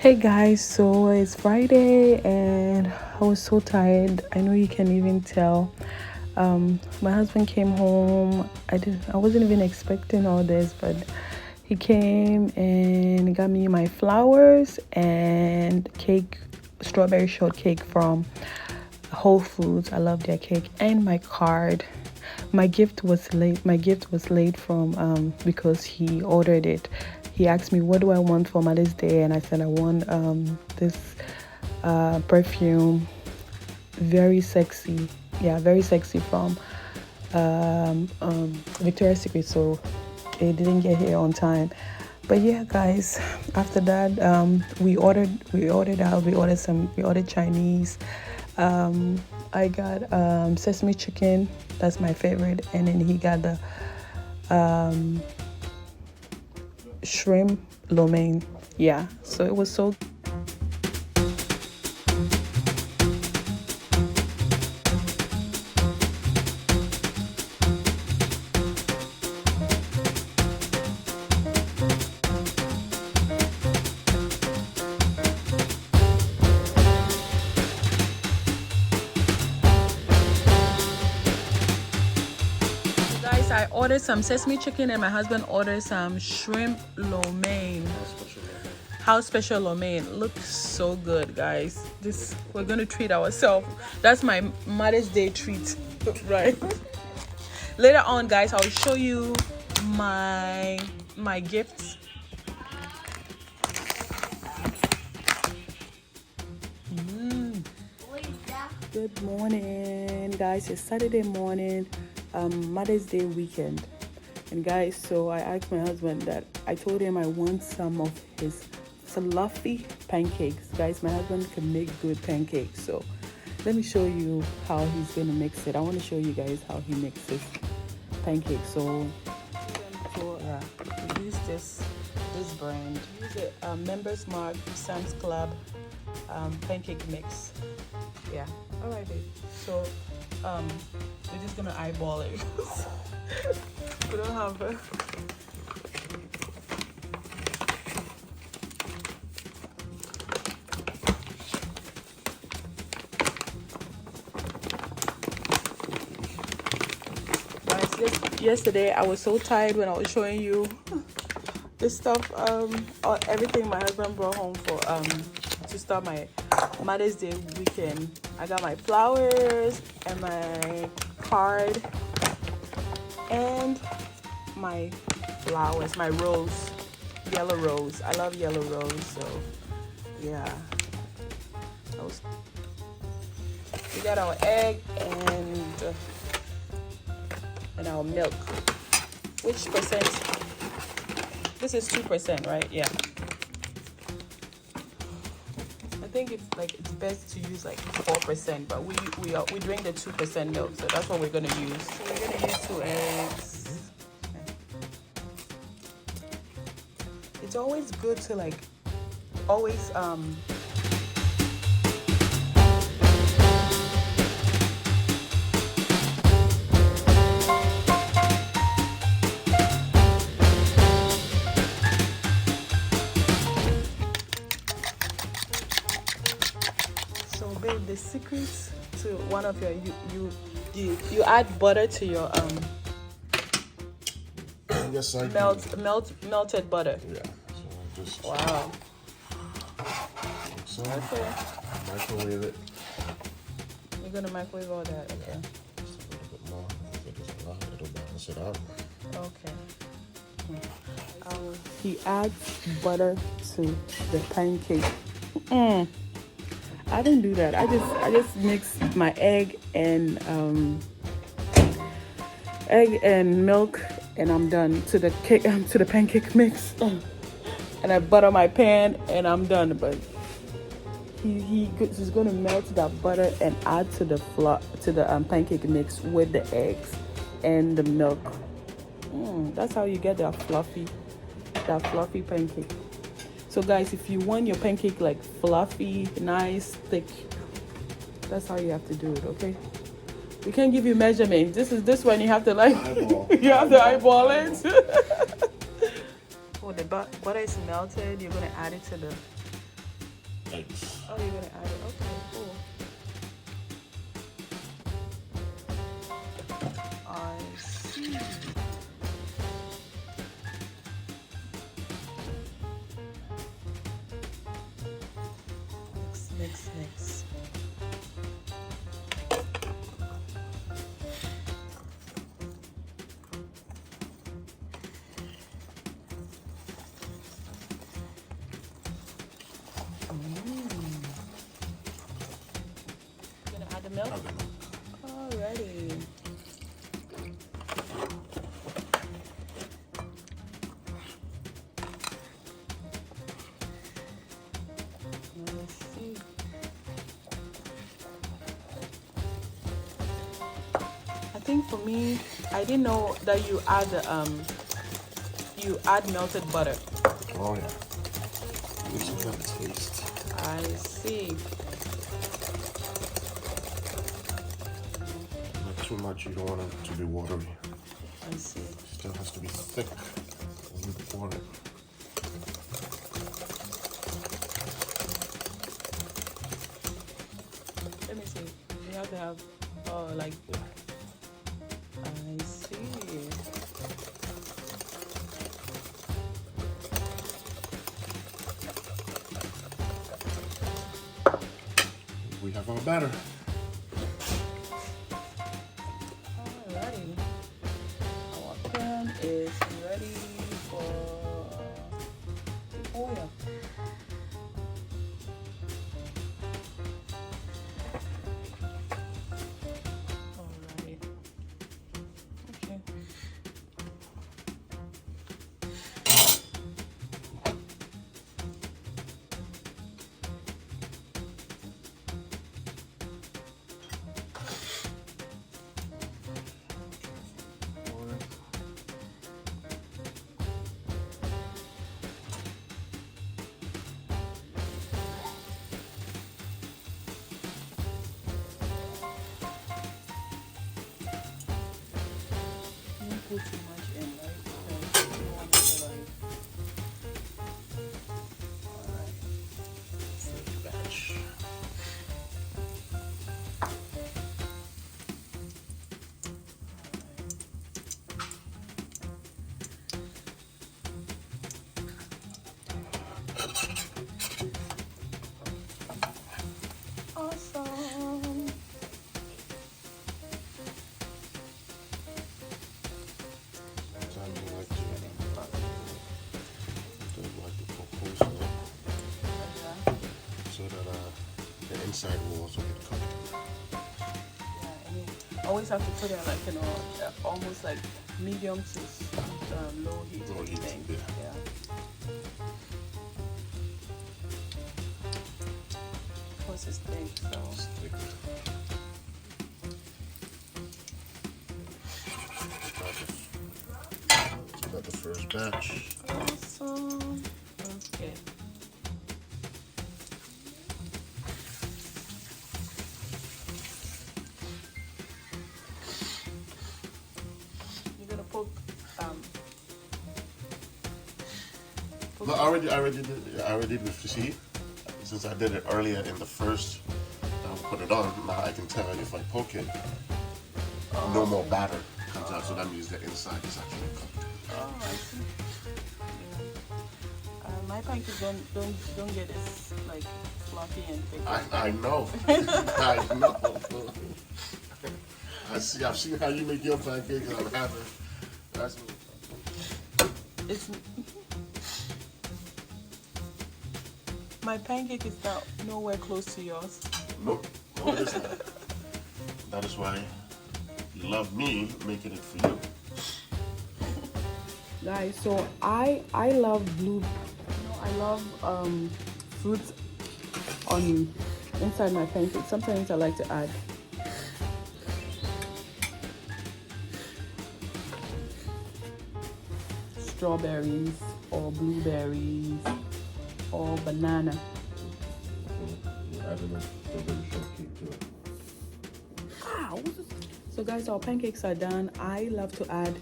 Hey guys, so it's Friday and I was so tired. I know you can even tell. My husband came home. I wasn't even expecting all this, but he came and got me my flowers and cake, strawberry shortcake from Whole Foods. I love their cake and my card. My gift was late. My gift was late from because he ordered it. He asked me, what do I want for Mother's Day? And I said, I want this perfume, very sexy. Yeah, very sexy from Victoria's Secret. So it didn't get here on time. But yeah, guys, after that, we ordered out. We ordered Chinese. I got sesame chicken. That's my favorite. And then he got the shrimp lo mein. Yeah, so it was so guys. I ordered some sesame chicken and my husband ordered some shrimp lo mein. How special lo mein. Looks so good, guys. This, we're gonna treat ourselves. That's my Mother's Day treat. Right. Later on, guys, I'll show you my gifts. Good morning, guys. It's Saturday morning, Mother's Day weekend. And guys, so I asked my husband that I told him I want some of his fluffy pancakes. Guys, my husband can make good pancakes. So let me show you how he's gonna mix it. I want to show you guys how he mixes pancakes. So we use this brand. Use a Members Mark Sam's Club pancake mix. Yeah. All right, babe. So we're just gonna eyeball it. We don't have a yesterday I was so tired when I was showing you this stuff, everything my husband brought home for to start my Mother's Day weekend. I got my flowers and my card and my flowers, my rose, yellow rose. I love yellow rose, so yeah. We got our egg and our milk. Which percent? This is 2%, right? Yeah. I think it's best to use like 4%, but we drink the 2% milk, so that's what we're gonna use. So we're gonna use 2 eggs. It's always good to babe, the secret to one of your you add butter to your yes, I melted butter. Yeah. So just Wow. so Okay. microwave it. You're gonna microwave all that. Okay. Just a little bit more. If it is a lot, it'll balance it out. Okay. He adds butter to the pancake. I don't do that. I just mix my egg and milk, and I'm done to the cake to the pancake mix. And I butter my pan, and I'm done. But he's gonna melt that butter and add to the pancake mix with the eggs and the milk. That's how you get that fluffy pancake. So guys, if you want your pancake like fluffy, nice, thick, that's how you have to do it, okay? We can't give you measurements. This one you have to you have to eyeball it. Oh, the butter is melted. You're gonna add it to eggs. Oh, you're gonna add it. Okay, cool. I see. Mix. Gonna add the milk? Add the milk. Alrighty. Let's see. I think for me, I didn't know that you add melted butter. Oh yeah. Gives it a taste. I see. Not too much. You don't want it to be watery. I see. Still has to be thick when you pour it. Let me see. You have to have like I see. We have our batter. Alrighty. Our pan is ready for the oil. Alrighty. Okay. Don't put too much in, right? Because you don't want it to like. Alright. First batch. Awesome. Sometimes you like to cook also so that the inside will also get cooked. Yeah, I mean, always have to put it like, almost like medium to low heat. Low heat, thing. yeah. Plus it's thick, so. Stick. Got the first batch. Awesome. Okay. You're gonna poke No, I already did with the seed. Since I did it earlier in the first, put it on. Now I can tell if I poke it, no more batter comes out. So that means the inside is actually cooked. Oh, I see. Yeah. My pancakes don't get as like fluffy and thick. I know. I know. I've seen how you make your pancakes. I'm happy. That's It's my pancake is not nowhere close to yours. nope. No, it isn't. That is why you love me making it for you. Guys, so I love I love fruits on inside my pancake. Sometimes I like to add strawberries or blueberries or banana. You're adding a strawberry shortcake to it. So guys, our pancakes are done. I love to add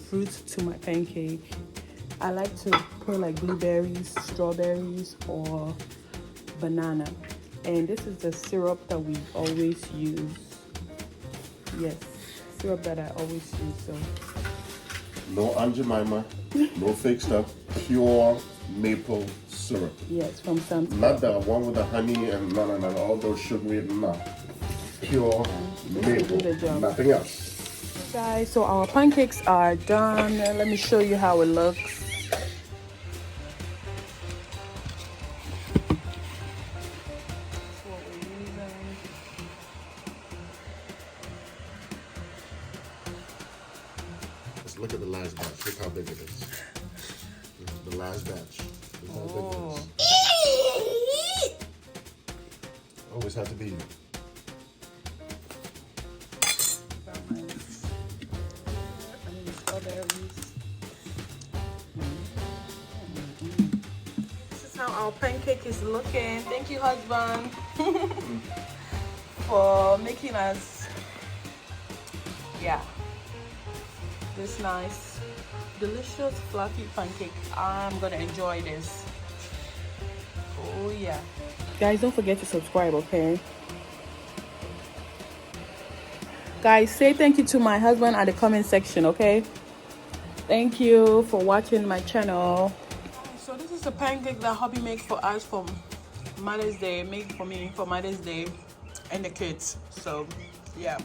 fruits to my pancake. I like to put like blueberries, strawberries, or banana. And this is the syrup that we always use. Yes, syrup that I always use. So No Aunt Jemima, no fake stuff, pure maple syrup. yes, from Sam's. Not the one with the honey and none, all those sugary, no. Pure maple, do the job. nothing else. Guys, so our pancakes are done. Let me show you how it looks. Let's look at the last batch. Look how big it is. This is the last batch. Look how big it is. Always had to be. This is how our pancake is looking. Thank you, husband, for making us, this nice, delicious, fluffy pancake. I'm gonna enjoy this. Oh yeah. Guys, don't forget to subscribe, okay? Guys, say thank you to my husband at the comment section, okay? Thank you for watching my channel. So this is a pancake that hubby makes for us for Mother's Day, made for me for Mother's Day and the kids. So yeah.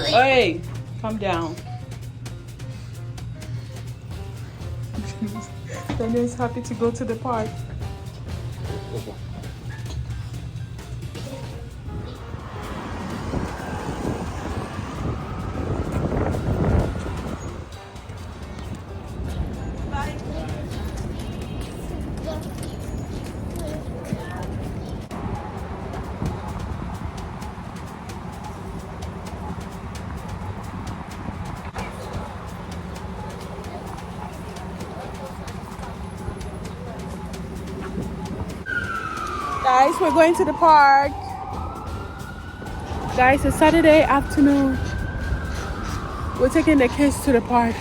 Hey, calm down. Daniel's happy to go to the park. Guys, we're going to the park. Guys, it's Saturday afternoon. We're taking the kids to the park.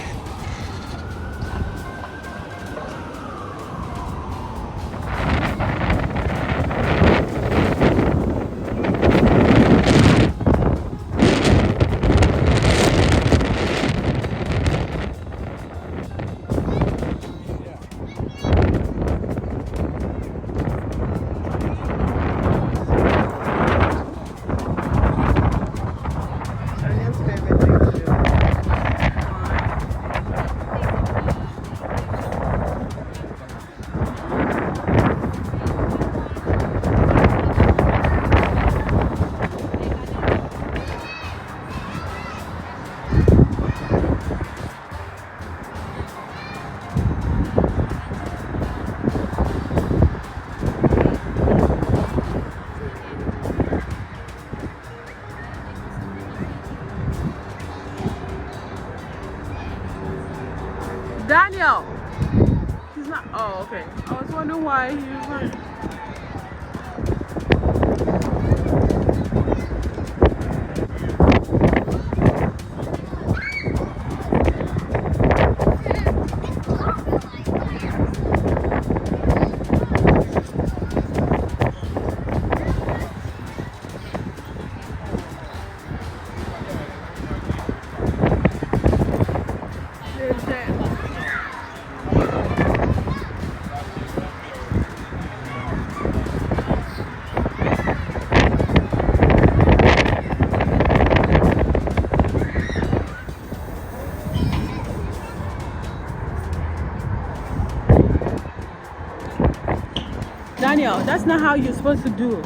Daniel! He's not. Oh, okay. I was wondering why he was like. Daniel, that's not how you're supposed to do it.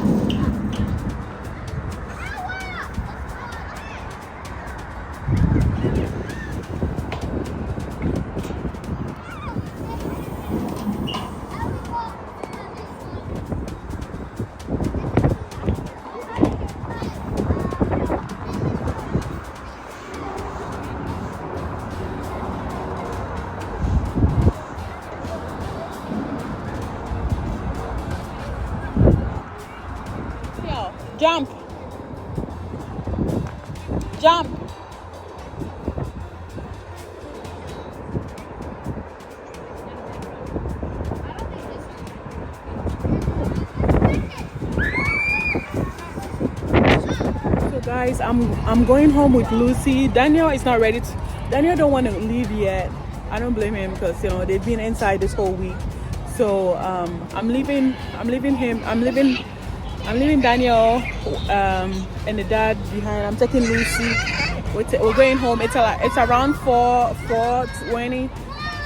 Jump. Jump. guys, I'm going home with Lucy. Daniel is not ready to. Daniel don't want to leave yet. I don't blame him because they've been inside this whole week. So I'm leaving him. I'm leaving Daniel and the dad behind. I'm taking Lucy. We're going home. It's around 4:20,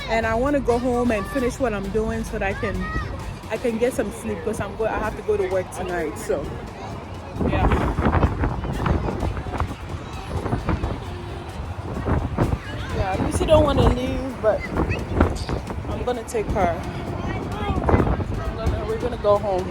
and I want to go home and finish what I'm doing so that I can get some sleep because I have to go to work tonight. So yeah. Yeah, Lucy don't want to leave, but I'm gonna take her. We're gonna go home.